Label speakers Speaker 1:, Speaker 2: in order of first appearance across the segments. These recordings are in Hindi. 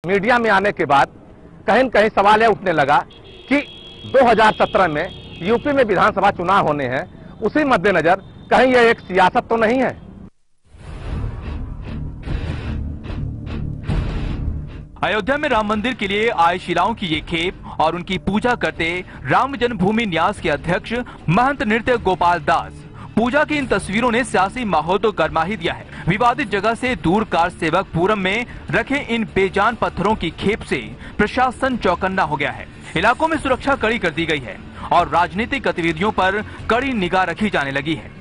Speaker 1: मीडिया में आने के बाद कहीं न कहीं सवाल यह उठने लगा कि 2017 में यूपी में विधानसभा चुनाव होने हैं, उसी मद्देनजर कहीं यह एक सियासत तो नहीं है।
Speaker 2: अयोध्या में राम मंदिर के लिए आए शिलाओं की ये खेप और उनकी पूजा करते राम जन्मभूमि न्यास के अध्यक्ष महंत नृत्य गोपाल दास। पूजा की इन तस्वीरों ने सियासी माहौल तो गरमा ही दिया है। विवादित जगह से दूर कार सेवक पूरम में रखे इन बेजान पत्थरों की खेप से प्रशासन चौकन्ना हो गया है। इलाकों में सुरक्षा कड़ी कर दी गई है और राजनीतिक गतिविधियों पर कड़ी निगाह रखी जाने लगी है।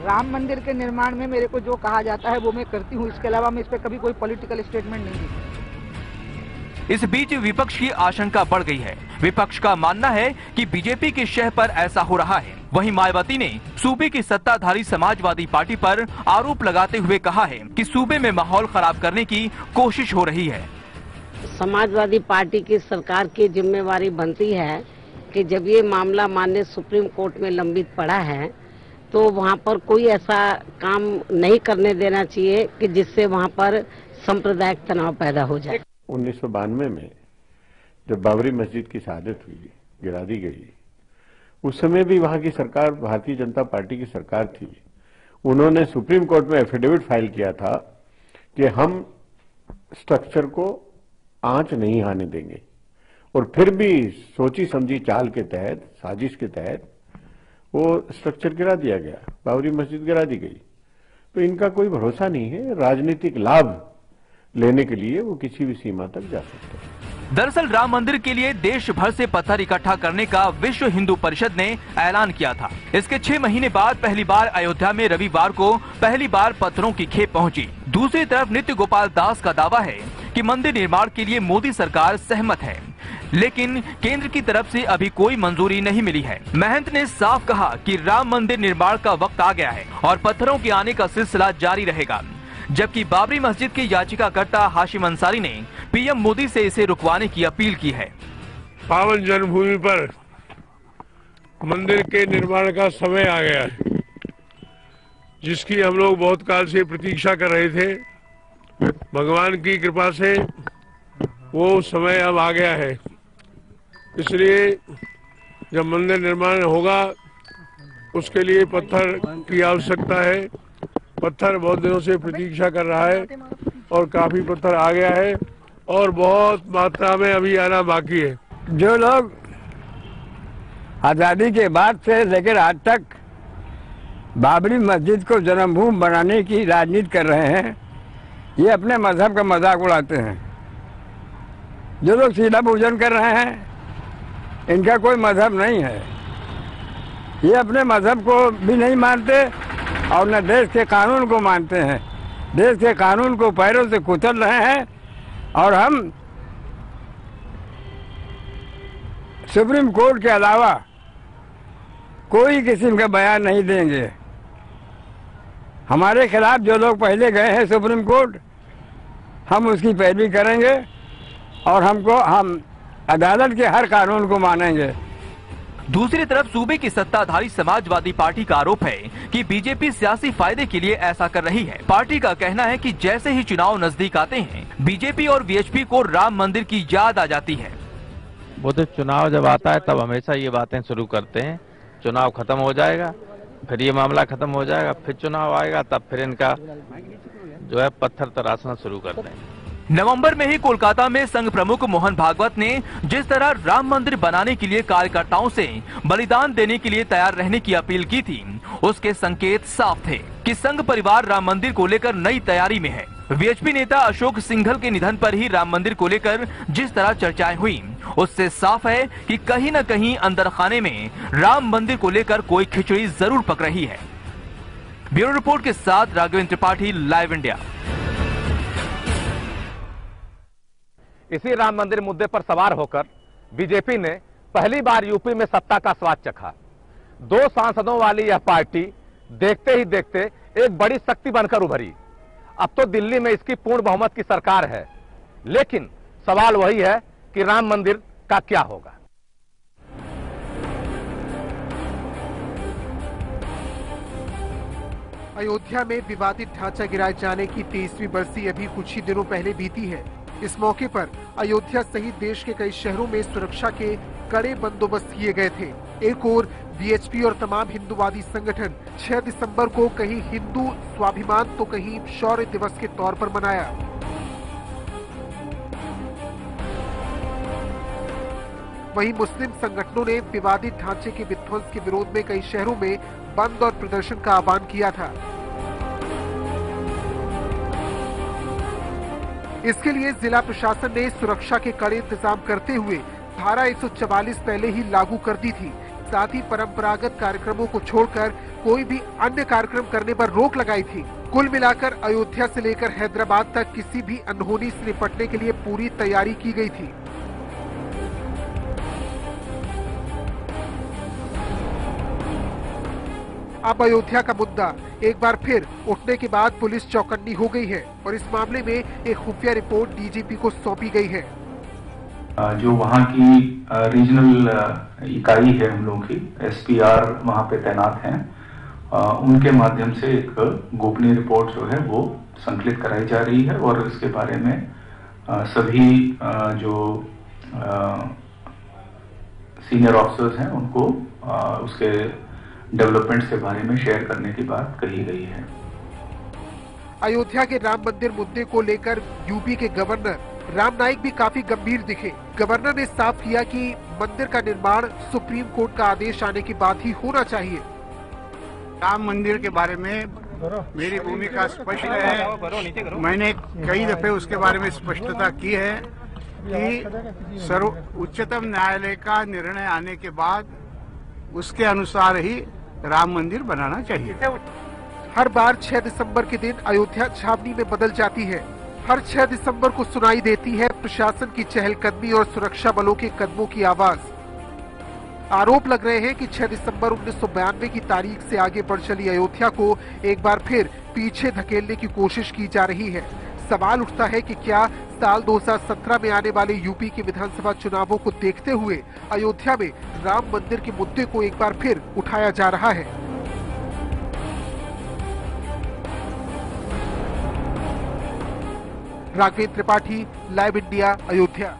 Speaker 3: राम मंदिर के निर्माण में मेरे को जो कहा जाता है वो मैं करती हूँ, इसके अलावा मैं इस पे कभी कोई पॉलिटिकल स्टेटमेंट नहीं दी।
Speaker 2: इस बीच विपक्ष की आशंका बढ़ गई है। विपक्ष का मानना है कि बीजेपी के शह पर ऐसा हो रहा है। वहीं मायावती ने सूबे की सत्ताधारी समाजवादी पार्टी पर आरोप लगाते हुए कहा है कि सूबे में माहौल खराब करने की कोशिश हो रही है।
Speaker 4: समाजवादी पार्टी की सरकार की जिम्मेवारी बनती है कि जब ये मामला माननीय सुप्रीम कोर्ट में लंबित पड़ा है तो वहाँ पर कोई ऐसा काम नहीं करने देना चाहिए कि जिससे वहाँ पर सांप्रदायिक तनाव पैदा हो जाए।
Speaker 5: 1992 में जब बाबरी मस्जिद की शहादत हुई, गिरा दी गई, उस समय भी वहां की सरकार भारतीय जनता पार्टी की सरकार थी। उन्होंने सुप्रीम कोर्ट में एफिडेविट फाइल किया था कि हम स्ट्रक्चर को आंच नहीं आने देंगे, और फिर भी सोची समझी चाल के तहत, साजिश के तहत वो स्ट्रक्चर गिरा दिया गया, बाबरी मस्जिद गिरा दी गई। तो इनका कोई भरोसा नहीं है, राजनीतिक लाभ लेने के लिए वो किसी भी सीमा तक जा सकते हैं।
Speaker 2: दरअसल राम मंदिर के लिए देश भर से पत्थर इकट्ठा करने का विश्व हिंदू परिषद ने ऐलान किया था। इसके 6 महीने बाद पहली बार अयोध्या में रविवार को पहली बार पत्थरों की खेप पहुंची। दूसरी तरफ नृत्य गोपाल दास का दावा है कि मंदिर निर्माण के लिए मोदी सरकार सहमत है, लेकिन केंद्र की तरफ से अभी कोई मंजूरी नहीं मिली है। महंत ने साफ कहा कि राम मंदिर निर्माण का वक्त आ गया है और पत्थरों के आने का सिलसिला जारी रहेगा। जबकि बाबरी मस्जिद के याचिकाकर्ता हाशिम अंसारी ने पीएम मोदी से इसे रुकवाने की अपील की है।
Speaker 6: पावन जन्मभूमि पर मंदिर के निर्माण का समय आ गया है, जिसकी हम लोग बहुत काल से प्रतीक्षा कर रहे थे। भगवान की कृपा से वो समय अब आ गया है। इसलिए जब मंदिर निर्माण होगा उसके लिए पत्थर की आवश्यकता है। पत्थर बहुत दिनों से प्रतीक्षा कर रहा है और काफी पत्थर आ गया है और बहुत मात्रा में अभी आना बाकी है।
Speaker 7: जो लोग आजादी के बाद से लेकर आज तक बाबरी मस्जिद को जन्मभूमि बनाने की राजनीति कर रहे हैं, ये अपने मजहब का मजाक उड़ाते हैं। जो लोग सीधा पूजन कर रहे हैं, इनका कोई मजहब नहीं है। ये अपने मजहब को भी नहीं मानते और न देश के कानून को मानते हैं। देश के कानून को पैरों से कुचल रहे हैं और हम सुप्रीम कोर्ट के अलावा कोई किस्म का बयान नहीं देंगे। हमारे खिलाफ जो लोग पहले गए हैं सुप्रीम कोर्ट, हम उसकी पैरवी करेंगे और हम अदालत के हर कानून को मानेंगे।
Speaker 2: दूसरी तरफ सूबे की सत्ताधारी समाजवादी पार्टी का आरोप है कि बीजेपी सियासी फायदे के लिए ऐसा कर रही है। पार्टी का कहना है कि जैसे ही चुनाव नजदीक आते हैं, बीजेपी और वीएचपी को राम मंदिर की याद आ जाती है।
Speaker 8: वो तो चुनाव जब आता है तब हमेशा ये बातें शुरू करते हैं। चुनाव खत्म हो जाएगा, फिर ये मामला खत्म हो जाएगा, फिर चुनाव आएगा, तब फिर इनका जो है पत्थर तराशना शुरू करते हैं।
Speaker 2: नवंबर में ही कोलकाता में संघ प्रमुख मोहन भागवत ने जिस तरह राम मंदिर बनाने के लिए कार्यकर्ताओं से बलिदान देने के लिए तैयार रहने की अपील की थी, उसके संकेत साफ थे कि संघ परिवार राम मंदिर को लेकर नई तैयारी में है। वीएचपी नेता अशोक सिंघल के निधन पर ही राम मंदिर को लेकर जिस तरह चर्चाएं हुई, उससे साफ है कि कहीं न कहीं अंदर खाने में राम मंदिर को लेकर कोई खिचड़ी जरूर पक रही है। ब्यूरो रिपोर्ट के साथ राघवेंद्र त्रिपाठी, लाइव इंडिया।
Speaker 1: इसी राम मंदिर मुद्दे पर सवार होकर बीजेपी ने पहली बार यूपी में सत्ता का स्वाद चखा। 2 सांसदों वाली यह पार्टी देखते ही देखते एक बड़ी शक्ति बनकर उभरी। अब तो दिल्ली में इसकी पूर्ण बहुमत की सरकार है, लेकिन सवाल वही है कि राम मंदिर का क्या होगा।
Speaker 9: अयोध्या में विवादित ढांचा गिराए जाने की 23वीं बरसी अभी कुछ ही दिनों पहले बीती है। इस मौके पर अयोध्या सहित देश के कई शहरों में सुरक्षा के कड़े बंदोबस्त किए गए थे। एक ओर वीएचपी और तमाम हिंदूवादी संगठन 6 दिसंबर को कहीं हिंदू स्वाभिमान तो कहीं शौर्य दिवस के तौर पर मनाया। वहीं मुस्लिम संगठनों ने विवादित ढांचे के विध्वंस के विरोध में कई शहरों में बंद और प्रदर्शन का आह्वान किया था। इसके लिए जिला प्रशासन ने सुरक्षा के कड़े इंतजाम करते हुए धारा 144 पहले ही लागू कर दी थी। साथ ही परंपरागत कार्यक्रमों को छोड़कर कोई भी अन्य कार्यक्रम करने पर रोक लगाई थी। कुल मिलाकर अयोध्या से लेकर हैदराबाद तक किसी भी अनहोनी से निपटने के लिए पूरी तैयारी की गई थी। अब अयोध्या का मुद्दा एक बार फिर उठने के बाद पुलिस चौकन्नी हो गई है और इस मामले में एक खुफिया रिपोर्ट डीजीपी को सौंपी गई है।
Speaker 10: जो वहाँ की रीजनल इकाई है हम लोगों की, एसपीआर वहाँ पे तैनात हैं, उनके माध्यम से एक गोपनीय रिपोर्ट जो है वो संकलित कराई जा रही है और इसके बारे में सभी जो सीनियर ऑफिसर्स हैं उनको उसके डेवलपमेंट्स के बारे में शेयर करने की बात कही गई है।
Speaker 9: अयोध्या के राम मंदिर मुद्दे को लेकर यूपी के गवर्नर राम नाईक भी काफी गंभीर दिखे। गवर्नर ने साफ किया कि मंदिर का निर्माण सुप्रीम कोर्ट का आदेश आने के बाद ही होना चाहिए।
Speaker 11: राम मंदिर के बारे में मेरी भूमिका स्पष्ट है। मैंने कई दफे उसके बारे में स्पष्टता की है कि उच्चतम न्यायालय का निर्णय आने के बाद उसके अनुसार ही राम मंदिर बनाना चाहिए।
Speaker 9: हर बार 6 दिसंबर के दिन अयोध्या छावनी में बदल जाती है। हर 6 दिसंबर को सुनाई देती है प्रशासन की चहलकदमी और सुरक्षा बलों के कदमों की आवाज। आरोप लग रहे हैं कि 6 दिसंबर 1992 की तारीख से आगे बढ़ चली अयोध्या को एक बार फिर पीछे धकेलने की कोशिश की जा रही है। सवाल उठता है कि क्या साल 2017 में आने वाले यूपी के विधानसभा चुनावों को देखते हुए अयोध्या में राम मंदिर के मुद्दे को एक बार फिर उठाया जा रहा है। Raghavendra Tripathi, live India, Ayodhya.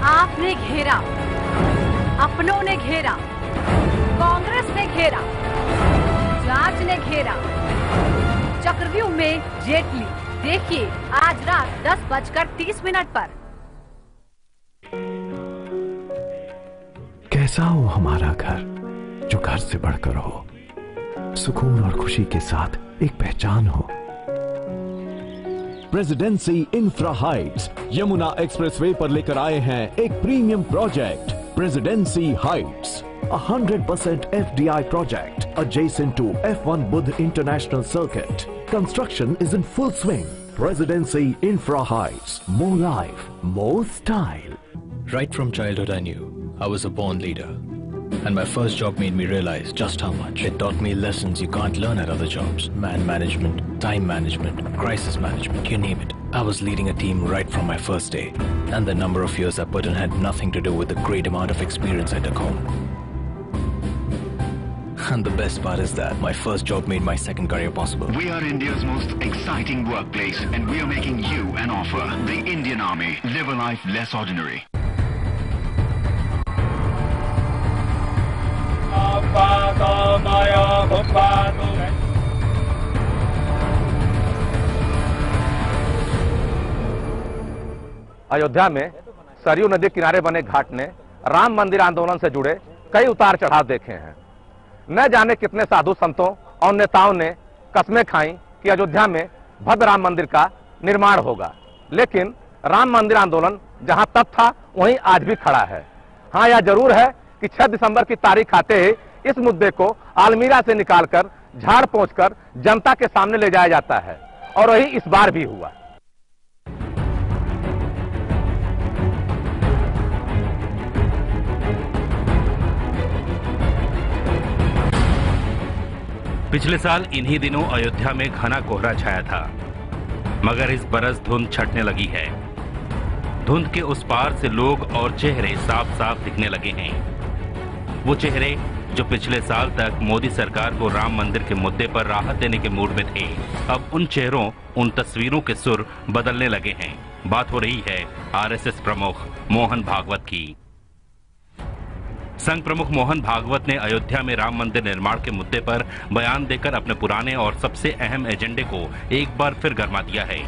Speaker 12: आपने घेरा, अपनों ने घेरा, कांग्रेस ने घेरा, जांच ने घेरा, चक्रव्यूह में जेटली। देखिए आज रात 10:30 पर।
Speaker 13: कैसा हो हमारा घर, जो घर से बढ़कर हो, सुकून और खुशी के साथ एक पहचान हो। Presidency infra Heights Yamuna expressway पर लेकर आए हैं एक premium project, presidency Heights, 100% FDI project adjacent to F1 Buddh International Circuit. Construction is in full swing. Presidency Infra Heights. More life, more style.
Speaker 14: Right from childhood I knew I was a born leader. And my first job made me realize just how much. It taught me lessons you can't learn at other jobs. Man management, time management, crisis management, you name it. I was leading a team right from my first day. And the number of years I put in had nothing to do with the great amount of experience I took home. And the best part is that my first job made my second career possible.
Speaker 15: We are India's most exciting workplace and we are making you an offer. The Indian Army. Live a life less ordinary.
Speaker 1: Ayodhya में सरयू नदी किनारे बने घाट ने राम मंदिर आंदोलन से जुड़े कई उतार चढ़ाव देखे हैं। न जाने कितने साधु संतों और नेताओं ने कस्में खाई कि अयोध्या में भव्य राम मंदिर का निर्माण होगा, लेकिन राम मंदिर आंदोलन जहां तब था वहीं आज भी खड़ा है। हां, यह जरूर है कि 6 दिसंबर की तारीख आते ही इस मुद्दे को आलमीरा से निकालकर झाड़ पोंछकर जनता के सामने ले जाया जाता है और वही इस बार भी हुआ।
Speaker 16: पिछले साल इन्हीं दिनों अयोध्या में घना कोहरा छाया था। मगर इस बरस धुंध छटने लगी है। धुंध के उस पार से लोग और चेहरे साफ साफ दिखने लगे हैं। वो चेहरे जो पिछले साल तक मोदी सरकार को राम मंदिर के मुद्दे पर राहत देने के मूड में थे, अब उन चेहरों, उन तस्वीरों के सुर बदलने लगे हैं। बात हो रही है आरएसएस प्रमुख मोहन भागवत की। संघ प्रमुख मोहन भागवत ने अयोध्या में राम मंदिर निर्माण के मुद्दे पर बयान देकर अपने पुराने और सबसे अहम एजेंडे को एक बार फिर गरमा दिया है।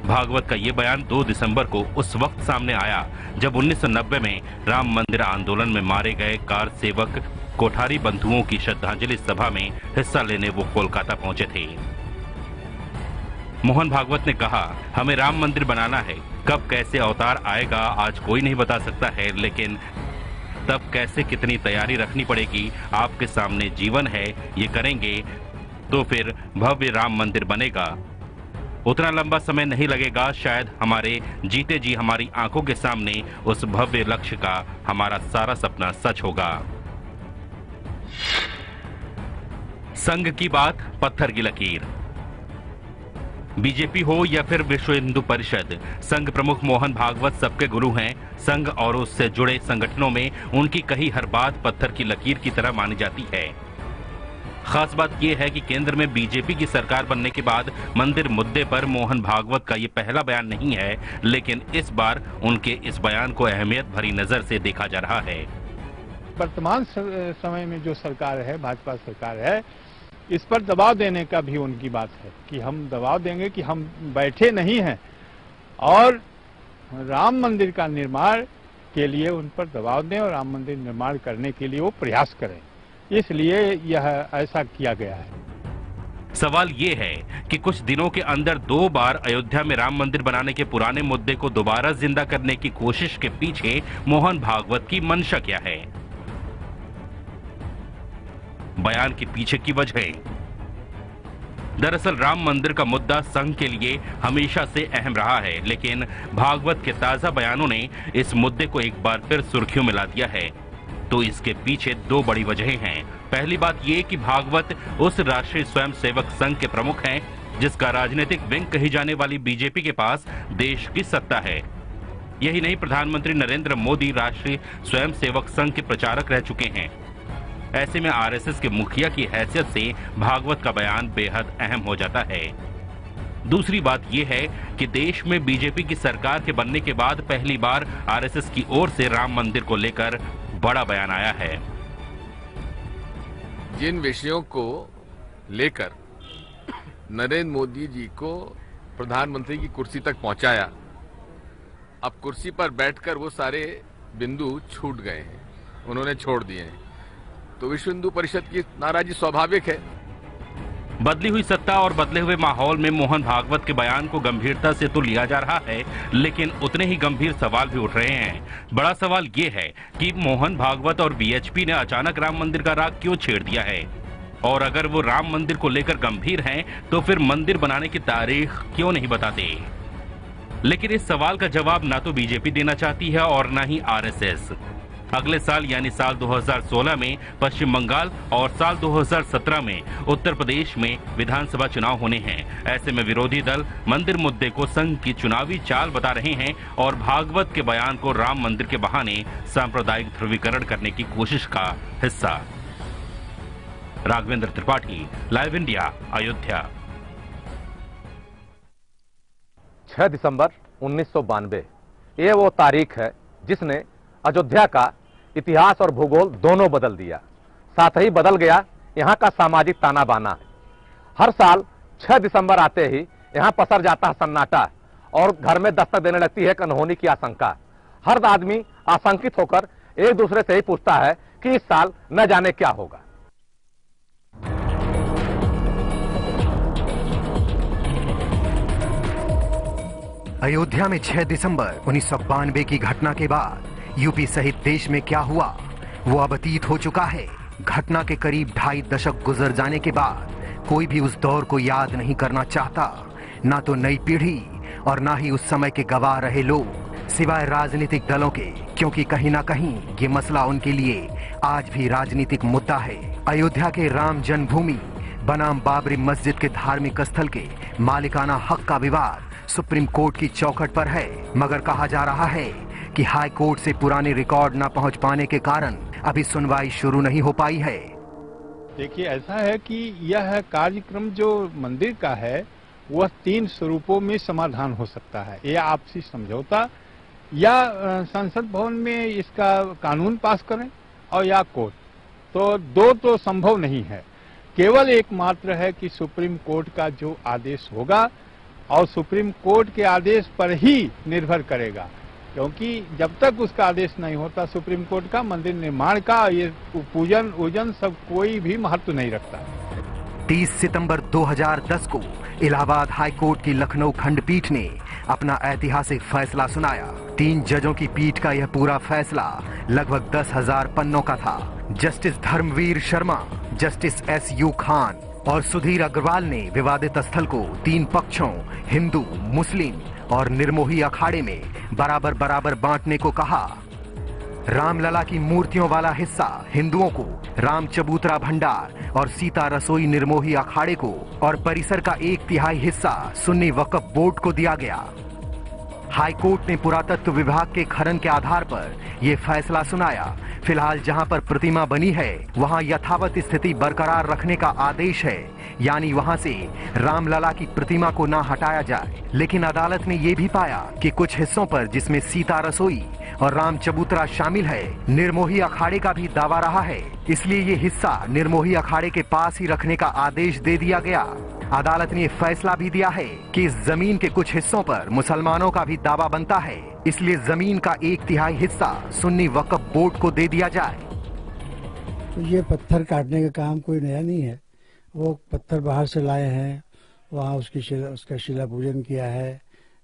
Speaker 16: भागवत का ये बयान 2 दिसंबर को उस वक्त सामने आया जब 1990 में राम मंदिर आंदोलन में मारे गए कार सेवक कोठारी बंधुओं की श्रद्धांजलि सभा में हिस्सा लेने वो कोलकाता पहुंचे थे। मोहन भागवत ने कहा, हमें राम मंदिर बनाना है। कब कैसे अवतार आएगा आज कोई नहीं बता सकता है, लेकिन तब कैसे कितनी तैयारी रखनी पड़ेगी आपके सामने जीवन है, ये करेंगे तो फिर भव्य राम मंदिर बनेगा। उतना लंबा समय नहीं लगेगा, शायद हमारे जीते जी हमारी आंखों के सामने उस भव्य लक्ष्य का हमारा सारा सपना सच होगा। संघ की बात, पत्थर की लकीर। बीजेपी हो या फिर विश्व हिंदू परिषद, संघ प्रमुख मोहन भागवत सबके गुरु हैं। संघ और उससे जुड़े संगठनों में उनकी कही हर बात पत्थर की लकीर की तरह मानी जाती है। खास बात यह है कि केंद्र में बीजेपी की सरकार बनने के बाद मंदिर मुद्दे पर मोहन भागवत का ये पहला बयान नहीं है, लेकिन इस बार उनके इस बयान को अहमियत भरी नजर से देखा जा रहा है।
Speaker 17: वर्तमान समय में जो सरकार है, भाजपा सरकार है, इस पर दबाव देने का भी उनकी बात है कि हम दबाव देंगे कि हम बैठे नहीं हैं और राम मंदिर का निर्माण के लिए उन पर दबाव दें और राम मंदिर निर्माण करने के लिए वो प्रयास करें, इसलिए यह ऐसा किया गया है।
Speaker 16: सवाल ये है कि कुछ दिनों के अंदर 2 बार अयोध्या में राम मंदिर बनाने के पुराने मुद्दे को दोबारा जिंदा करने की कोशिश के पीछे मोहन भागवत की मंशा क्या है? बयान के पीछे की वजह। दरअसल राम मंदिर का मुद्दा संघ के लिए हमेशा से अहम रहा है, लेकिन भागवत के ताजा बयानों ने इस मुद्दे को एक बार फिर सुर्खियों में ला दिया है। तो इसके पीछे 2 बड़ी वजहें हैं। पहली बात यह कि भागवत उस राष्ट्रीय स्वयंसेवक संघ के प्रमुख हैं जिसका राजनीतिक विंग कही जाने वाली बीजेपी के पास देश की सत्ता है। यही नहीं, प्रधानमंत्री नरेंद्र मोदी राष्ट्रीय स्वयंसेवक संघ के प्रचारक रह चुके हैं। ऐसे में आरएसएस के मुखिया की हैसियत से भागवत का बयान बेहद अहम हो जाता है। दूसरी बात यह है कि देश में बीजेपी की सरकार के बनने के बाद पहली बार आरएसएस की ओर से राम मंदिर को लेकर बड़ा बयान आया है।
Speaker 18: जिन विषयों को लेकर नरेंद्र मोदी जी को प्रधानमंत्री की कुर्सी तक पहुंचाया, अब कुर्सी पर बैठकर वो सारे बिंदु छूट गए हैं, उन्होंने छोड़ दिए हैं, तो विश्व हिंदू परिषद की नाराजगी स्वाभाविक है।
Speaker 16: बदली हुई सत्ता और बदले हुए माहौल में मोहन भागवत के बयान को गंभीरता से तो लिया जा रहा है, लेकिन उतने ही गंभीर सवाल भी उठ रहे हैं। बड़ा सवाल ये है कि मोहन भागवत और वीएचपी ने अचानक राम मंदिर का राग क्यों छेड़ दिया है, और अगर वो राम मंदिर को लेकर गंभीर हैं, तो फिर मंदिर बनाने की तारीख क्यों नहीं बताते। लेकिन इस सवाल का जवाब ना तो बीजेपी देना चाहती है और ना ही आरएसएस। अगले साल यानी साल 2016 में पश्चिम बंगाल और साल 2017 में उत्तर प्रदेश में विधानसभा चुनाव होने हैं। ऐसे में विरोधी दल मंदिर मुद्दे को संघ की चुनावी चाल बता रहे हैं और भागवत के बयान को राम मंदिर के बहाने सांप्रदायिक ध्रुवीकरण करने की कोशिश का हिस्सा। Raghavendra Tripathi, live India, Ayodhya.
Speaker 1: 6 दिसंबर 1992 ये वो तारीख है जिसने अयोध्या का इतिहास और भूगोल दोनों बदल दिया। साथ ही बदल गया यहां का सामाजिक ताना बाना। हर साल 6 दिसंबर आते ही यहां पसर जाता है सन्नाटा और घर में दस्तक देने लगती है एक अनहोनी की आशंका। हर आदमी आशंकित होकर एक दूसरे से ही पूछता है कि इस साल न जाने क्या होगा।
Speaker 19: अयोध्या में 6 दिसंबर 1992 की घटना के बाद यूपी सहित देश में क्या हुआ वो अब अतीत हो चुका है। घटना के करीब 2.5 दशक गुजर जाने के बाद कोई भी उस दौर को याद नहीं करना चाहता, ना तो नई पीढ़ी और ना ही उस समय के गवाह रहे लोग, सिवाय राजनीतिक दलों के, क्योंकि कहीं ना कहीं ये मसला उनके लिए आज भी राजनीतिक मुद्दा है। अयोध्या के राम जन्मभूमि बनाम बाबरी मस्जिद के धार्मिक स्थल के मालिकाना हक का विवाद सुप्रीम कोर्ट की चौखट पर है, मगर कहा जा रहा है कि हाई कोर्ट से पुराने रिकॉर्ड न पहुंच पाने के कारण अभी सुनवाई शुरू नहीं हो पाई है।
Speaker 17: देखिए, ऐसा है कि यह कार्यक्रम जो मंदिर का है वह 3 स्वरूपों में समाधान हो सकता है। या आपसी समझौता, या संसद भवन में इसका कानून पास करें, और या कोर्ट। तो 2 तो संभव नहीं है। केवल एकमात्र है कि सुप्रीम कोर्ट का जो आदेश होगा, और सुप्रीम कोर्ट के आदेश पर ही निर्भर करेगा, क्योंकि जब तक उसका आदेश नहीं होता सुप्रीम कोर्ट का, मंदिर निर्माण का ये पूजन वूजन सब कोई भी महत्व नहीं रखता।
Speaker 19: 30 सितंबर 2010 को इलाहाबाद हाई कोर्ट की लखनऊ खंडपीठ ने अपना ऐतिहासिक फैसला सुनाया। 3 जजों की पीठ का यह पूरा फैसला लगभग 10,000 पन्नों का था। Justice Dharmveer Sharma, justice SU Khan और सुधीर अग्रवाल ने विवादित स्थल को 3 पक्षों हिंदू, मुस्लिम और निर्मोही अखाड़े में बराबर बराबर बांटने को कहा। रामलला की मूर्तियों वाला हिस्सा हिंदुओं को, राम चबूतरा भंडार और सीता रसोई निर्मोही अखाड़े को, और परिसर का 1/3 हिस्सा सुन्नी वक्फ बोर्ड को दिया गया। हाई कोर्ट ने पुरातत्व विभाग के खनन के आधार पर यह फैसला सुनाया। फिलहाल जहां पर प्रतिमा बनी है वहां यथावत स्थिति बरकरार रखने का आदेश है, यानी वहां से रामलला की प्रतिमा को ना हटाया जाए। लेकिन अदालत ने ये भी पाया कि कुछ हिस्सों पर, जिसमें सीता रसोई और राम चबूतरा शामिल है, निर्मोही अखाड़े का भी दावा रहा है। इसलिए ये हिस्सा निर्मोही अखाड़े के पास ही रखने का आदेश दे दिया गया। अदालत ने फैसला भी दिया है कि इस जमीन के कुछ हिस्सों पर मुसलमानों का भी दावा बनता है, इसलिए जमीन का 1/3 हिस्सा सुन्नी वक्फ बोर्ड को दे दिया जाए।
Speaker 20: तो ये पत्थर काटने का काम कोई नया नहीं है। वो पत्थर बाहर से लाए हैं, वहाँ उसका शिला पूजन किया है,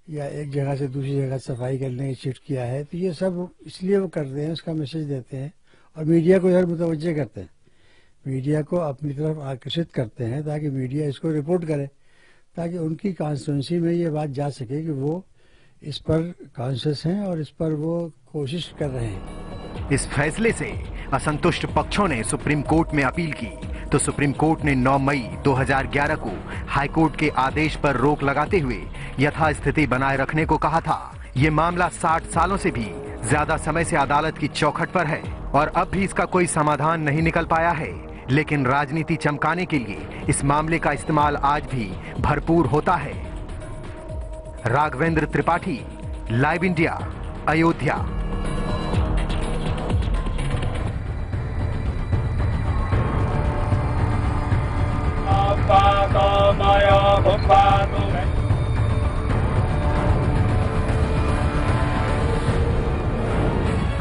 Speaker 20: या एक जगह से दूसरी जगह सफाई करने की शिफ्ट किया है। तो ये सब इसलिए वो करते हैं, उसका मैसेज देते हैं और मीडिया को इधर मुतवज्जे करते हैं, मीडिया को अपनी तरफ आकर्षित करते हैं ताकि मीडिया इसको रिपोर्ट करे, ताकि उनकी कॉन्स्टिट्यूंसी में ये बात जा सके कि वो इस पर कॉन्शियस हैं और इस पर वो कोशिश कर रहे हैं।
Speaker 19: इस फैसले से असंतुष्ट पक्षों ने सुप्रीम कोर्ट में अपील की, तो सुप्रीम कोर्ट ने 9 मई 2011 को हाई कोर्ट के आदेश पर रोक लगाते हुए यथास्थिति बनाए रखने को कहा था। ये मामला 60 सालों से भी ज्यादा समय से अदालत की चौखट पर है और अब भी इसका कोई समाधान नहीं निकल पाया है। लेकिन राजनीति चमकाने के लिए इस मामले का इस्तेमाल आज भी भरपूर होता है। Raghavendra Tripathi, live India, Ayodhya.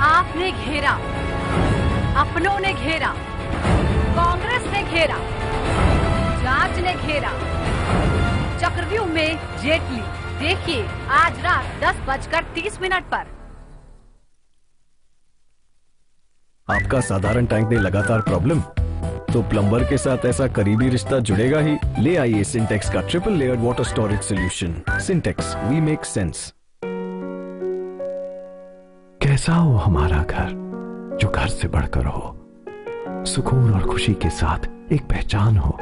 Speaker 12: आपने घेरा, अपनों ने घेरा, कांग्रेस ने घेरा, जांच ने घेरा, चक्रव्यूह में जेटली। देखिए आज रात 10:30 पर।
Speaker 13: आपका साधारण टैंक में लगातार प्रॉब्लम, तो प्लम्बर के साथ ऐसा करीबी रिश्ता जुड़ेगा ही। ले आइए सिंटेक्स का triple layered water storage solution. Sintex, we make sense.
Speaker 21: कैसा हो हमारा घर, जो घर से बढ़कर हो, सुकून और खुशी के साथ एक पहचान हो।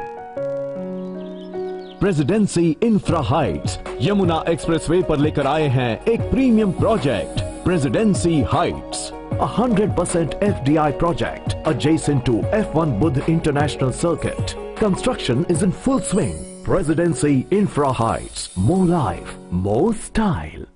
Speaker 13: Presidency infra Heights Yamuna expressway पर लेकर आए हैं एक premium project, presidency Heights, 100% FDI project adjacent to F1 Budh International Circuit. Construction is in full swing. Presidency Infra Heights. More life, more style.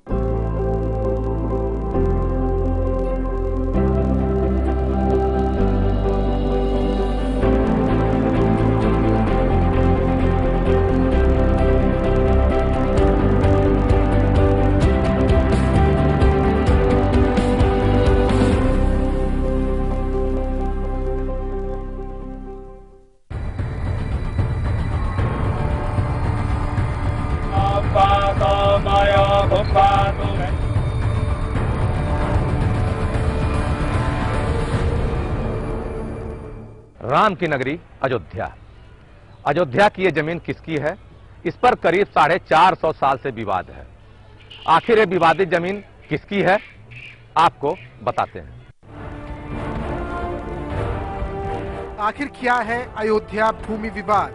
Speaker 1: Ram की नगरी अयोध्या। अयोध्या की ये जमीन किसकी है, इस पर करीब 450 साल से विवाद है। आखिर ये विवादित जमीन किसकी है, आपको बताते हैं।
Speaker 9: आखिर क्या है अयोध्या भूमि विवाद?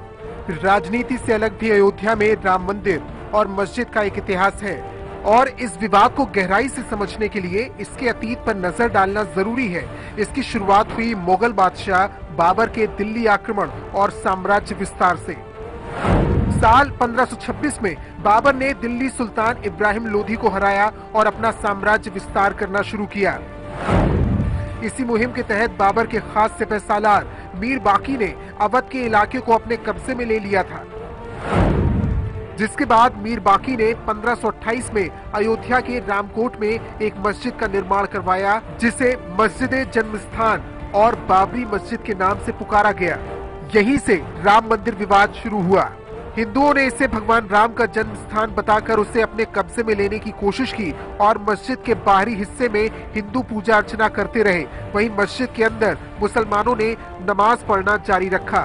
Speaker 9: राजनीति से अलग भी अयोध्या में राम मंदिर और मस्जिद का एक इतिहास है और इस विवाद को गहराई से समझने के लिए इसके अतीत पर नजर डालना जरूरी है। इसकी शुरुआत हुई मुगल बादशाह बाबर के दिल्ली आक्रमण और साम्राज्य विस्तार से। साल 1526 में बाबर ने दिल्ली सुल्तान इब्राहिम लोधी को हराया और अपना साम्राज्य विस्तार करना शुरू किया। इसी मुहिम के तहत बाबर के खास सिपहसालार मीर बाकी ने अवध के इलाके को अपने कब्जे में ले लिया था, जिसके बाद मीर बाकी ने 1528 में अयोध्या के रामकोट में एक मस्जिद का निर्माण करवाया, जिसे मस्जिद जन्मस्थान और बाबरी मस्जिद के नाम से पुकारा गया। यहीं से राम मंदिर विवाद शुरू हुआ। हिंदुओं ने इसे भगवान राम का जन्म स्थान बताकर उसे अपने कब्जे में लेने की कोशिश की और मस्जिद के बाहरी हिस्से में हिंदू पूजा अर्चना करते रहे। वहीं मस्जिद के अंदर मुसलमानों ने नमाज पढ़ना जारी रखा।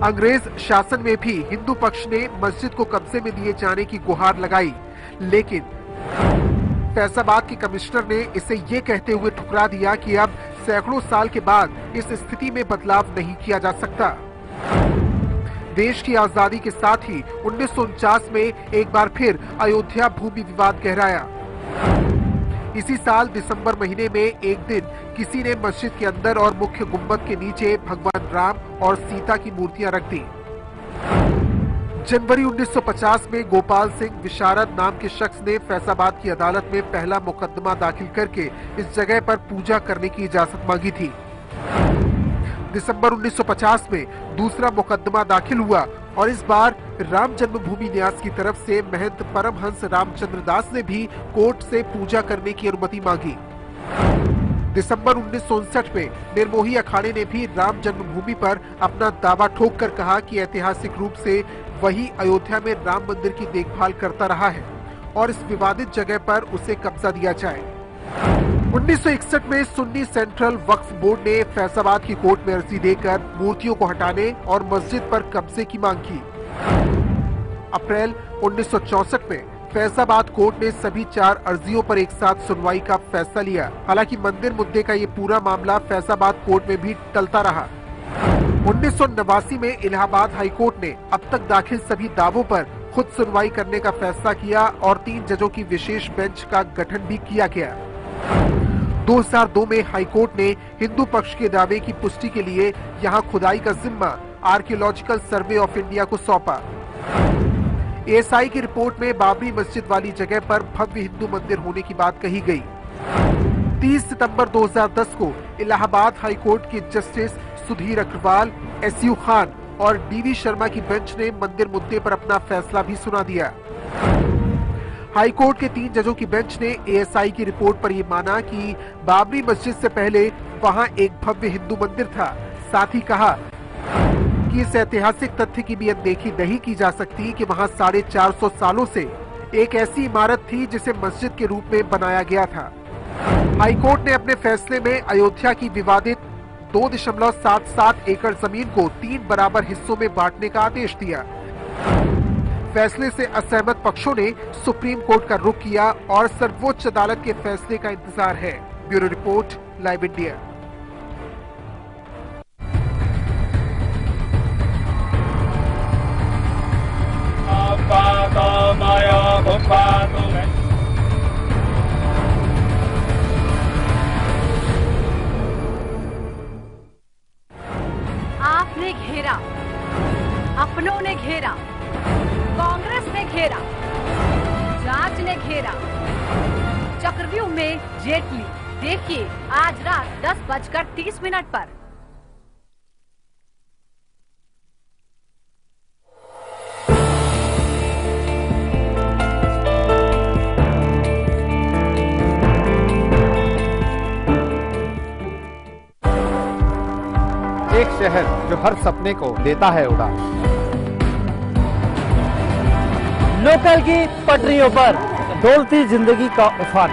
Speaker 9: अंग्रेज शासन में भी हिंदू पक्ष ने मस्जिद को कब्जे में दिए जाने की गुहार लगाई, लेकिन फैसलाबाद के कमिश्नर ने इसे ये कहते हुए ठुकरा दिया कि अब सैकड़ों साल के बाद इस स्थिति में बदलाव नहीं किया जा सकता। देश की आजादी के साथ ही 1949 में एक बार फिर अयोध्या भूमि विवाद गहराया। इसी साल दिसंबर महीने में एक दिन किसी ने मस्जिद के अंदर और मुख्य गुंबद के नीचे भगवान राम और सीता की मूर्तियां रख दी। जनवरी 1950 में गोपाल सिंह विशारद नाम के शख्स ने फैसलाबाद की अदालत में पहला मुकदमा दाखिल करके इस जगह पर पूजा करने की इजाजत मांगी थी। दिसंबर 1950 में दूसरा मुकदमा दाखिल हुआ और इस बार राम जन्मभूमि न्यास की तरफ से महंत परमहंस रामचंद्र दास ने भी कोर्ट से पूजा करने की अनुमति मांगी। दिसंबर 1959 में निर्मोही अखाड़े ने भी राम जन्मभूमि पर अपना दावा ठोक कर कहा कि ऐतिहासिक रूप से वही अयोध्या में राम मंदिर की देखभाल करता रहा है और इस विवादित जगह पर उसे कब्जा दिया जाए। 1961 में सुन्नी सेंट्रल वक्फ बोर्ड ने फैसलाबाद की कोर्ट में अर्जी देकर मूर्तियों को हटाने और मस्जिद पर कब्जे की मांग की। अप्रैल 1964 में फैसलाबाद कोर्ट ने सभी 4 अर्जियों पर एक साथ सुनवाई का फैसला लिया। हालांकि मंदिर मुद्दे का ये पूरा मामला फैसलाबाद कोर्ट में भी टलता रहा। 1989 में इलाहाबाद हाईकोर्ट ने अब तक दाखिल सभी दावों पर खुद सुनवाई करने का फैसला किया और 3 जजों की विशेष बेंच का गठन भी किया गया। 2002 में हाईकोर्ट ने हिंदू पक्ष के दावे की पुष्टि के लिए यहां खुदाई का जिम्मा आर्कियोलॉजिकल सर्वे ऑफ इंडिया को सौंपा। एएसआई की रिपोर्ट में बाबरी मस्जिद वाली जगह पर भव्य हिंदू मंदिर होने की बात कही गई। 30 सितंबर 2010 को इलाहाबाद हाईकोर्ट के जस्टिस सुधीर अग्रवाल, एसयू खान और डीवी शर्मा की बेंच ने मंदिर मुद्दे पर अपना फैसला भी सुना दिया। हाईकोर्ट के 3 जजों की बेंच ने एएसआई की रिपोर्ट पर यह माना कि बाबरी मस्जिद से पहले वहां एक भव्य हिंदू मंदिर था। साथ ही कहा कि इस ऐतिहासिक तथ्य की भी अनदेखी नहीं की जा सकती कि वहां 450 सालों से एक ऐसी इमारत थी जिसे मस्जिद के रूप में बनाया गया था। हाईकोर्ट ने अपने फैसले में अयोध्या की विवादित 2.77 एकड़ जमीन को 3 बराबर हिस्सों में बांटने का आदेश दिया। फैसले से असहमत पक्षों ने सुप्रीम कोर्ट का रुख किया और सर्वोच्च अदालत के फैसले का इंतजार है। Bureau report, live India.
Speaker 12: आपने घेरा, अपनों ने घेरा, कांग्रेस ने घेरा, जांच ने घेरा, चक्रव्यूह में जेटली। देखिए आज रात 10:30 पर।
Speaker 3: एक शहर जो हर सपने को देता है उड़ान।
Speaker 22: लोकल की पटरियों पर डोलती जिंदगी का उफान।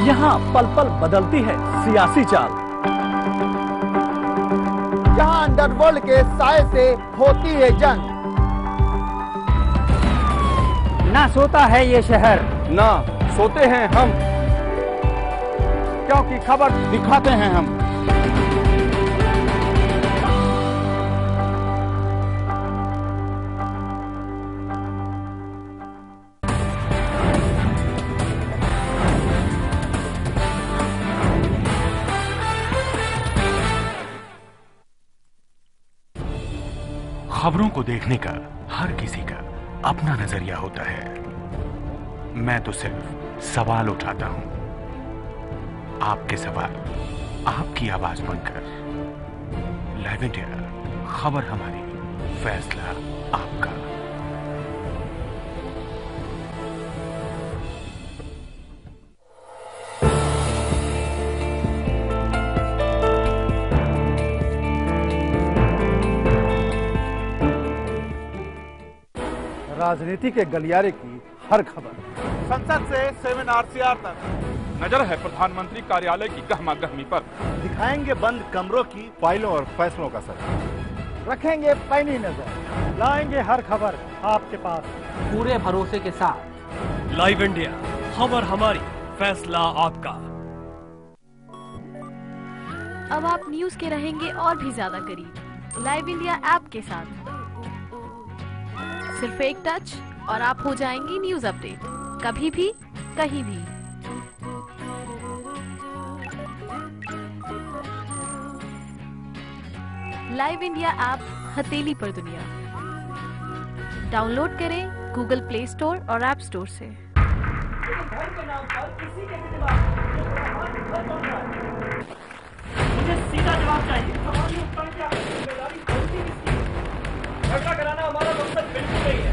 Speaker 22: यहाँ पल पल बदलती है सियासी चाल।
Speaker 3: यहाँ अंडरवर्ल्ड के साए से होती है जंग।
Speaker 22: ना सोता है ये शहर,
Speaker 3: ना सोते हैं हम, क्योंकि खबर दिखाते हैं हम।
Speaker 4: खबरों को देखने का हर किसी का अपना नजरिया होता है। मैं तो सिर्फ सवाल उठाता हूं, आपके सवाल आपकी आवाज बनकर। लाइव इंडिया, खबर हमारी, फैसला आपका।
Speaker 5: राजनीति के गलियारे की हर खबर,
Speaker 23: संसद से 7 RCR तक
Speaker 24: नजर है प्रधानमंत्री कार्यालय की गहमा गहमी पर।
Speaker 23: दिखाएंगे बंद कमरों की फाइलों और फैसलों का सर,
Speaker 5: रखेंगे पैनी नजर, लाएंगे हर खबर आपके पास
Speaker 22: पूरे भरोसे के साथ।
Speaker 25: लाइव इंडिया, खबर हमारी, फैसला आपका।
Speaker 26: अब आप न्यूज के रहेंगे और भी ज्यादा करीब लाइव इंडिया ऐप के साथ। सिर्फ एक टच और आप हो जाएंगी न्यूज अपडेट, कभी भी कहीं भी। लाइव इंडिया ऐप हथेली पर दुनिया। डाउनलोड करें गूगल प्ले स्टोर और ऐप स्टोर से।
Speaker 25: मुझे सीधा जवाब चाहिए। झगड़ा कराना हमारा मकसद बिल्कुल नहीं है।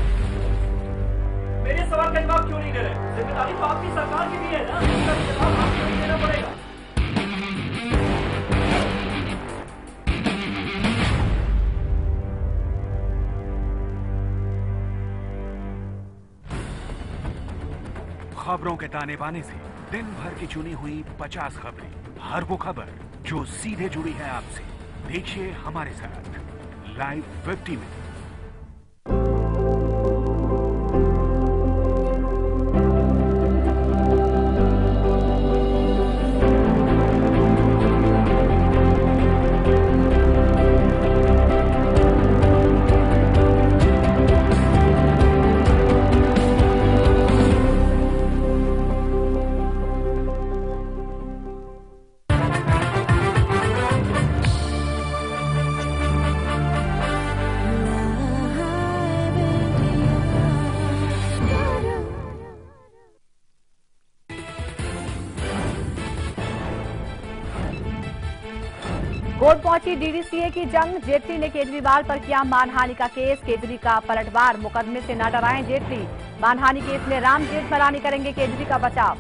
Speaker 25: मेरे सवाल का जवाब क्यों नहीं दे रहे? जिम्मेदारी तो आपकी सरकार की भी है ना, इसका जवाब आपको नहीं देना पड़ेगा।
Speaker 4: खबरों के ताने बाने से दिन भर की चुनी हुई 50 खबरें, हर वो खबर जो सीधे जुड़ी है आपसे। देखिए हमारे साथ लाइव 50 में।
Speaker 12: कोर्ट पहुंची डीडीसीए की जंग। जेटली ने केजरीवाल पर किया मानहानि का केस। केजरी का पलटवार, मुकदमे से न डराएं जेटली। मानहानि केस में राम जेठमलानी करेंगे केजरी का बचाव।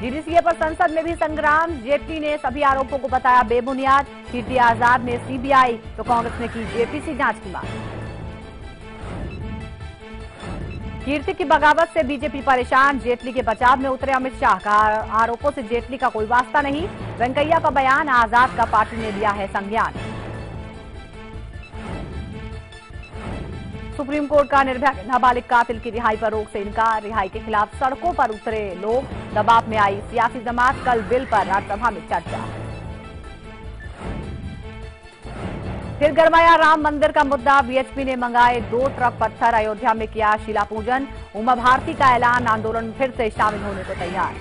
Speaker 12: डीडीसीए पर संसद में भी संग्राम। जेटली ने सभी आरोपों को बताया बेबुनियाद। कीर्ति आजाद ने सीबीआई तो कांग्रेस ने की जेपीसी जांच की मांग। कीर्ति की बगावत से बीजेपी परेशान। जेटली के बचाव में उतरे अमित शाह। का आरोपों से जेटली का कोई वास्ता नहीं। वेंकैया का बयान, आजाद का पार्टी ने लिया है संज्ञान। सुप्रीम कोर्ट का निर्भया के नाबालिग कातिल की रिहाई पर रोक से इनकार। रिहाई के खिलाफ सड़कों पर उतरे लोग। दबाव में आई सियासी जमात। कल बिल पर राज्यसभा में चर्चा। फिर गरमाया राम मंदिर का मुद्दा। वीएचपी ने मंगाए 2 ट्रक पत्थर। अयोध्या में किया शिला पूजन। उमा भारती का ऐलान, आंदोलन में फिर से शामिल होने को तैयार।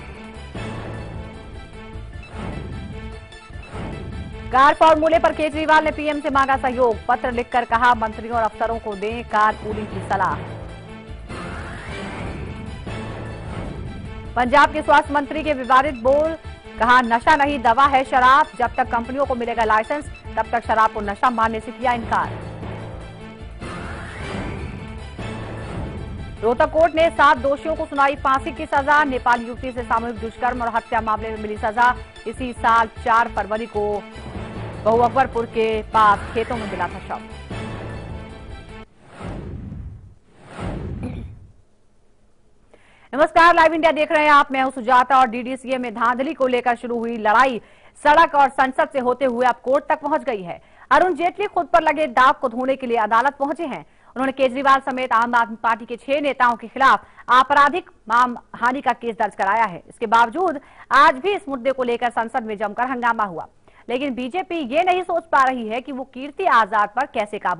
Speaker 12: कार फॉर्मूले पर केजरीवाल ने पीएम से मांगा सहयोग। पत्र लिखकर कहा मंत्रियों और अफसरों को दें कार पूलिंग की सलाह। पंजाब के स्वास्थ्य मंत्री के विवादित बोल, कहा नशा नहीं दवा है शराब। जब तक कंपनियों को मिलेगा लाइसेंस तब तक शराब को नशा मानने से किया इनकार। रोहतक कोर्ट ने 7 दोषियों को सुनाई फांसी की सजा। नेपाली युवती से सामूहिक दुष्कर्म और हत्या मामले में मिली सजा। इसी साल 4 फरवरी को बहु अकबरपुर के पास खेतों में मिला था शव। नमस्कार, लाइव इंडिया देख रहे हैं आप। मैं हूं सुजाता और डीडीसीए में धांधली को लेकर शुरू हुई लड़ाई सड़क और संसद से होते हुए अब कोर्ट तक पहुंच गई है। अरुण जेटली खुद पर लगे दाग को धोने के लिए अदालत पहुंचे हैं। उन्होंने केजरीवाल समेत आम आदमी पार्टी के 6 नेताओं के खिलाफ आपराधिक मानहानि का केस दर्ज कराया है। इसके बावजूद आज भी इस मुद्दे को लेकर संसद में जमकर हंगामा हुआ, लेकिन बीजेपी ये नहीं सोच पा रही है कि वो कीर्ति आजाद पर कैसे काबू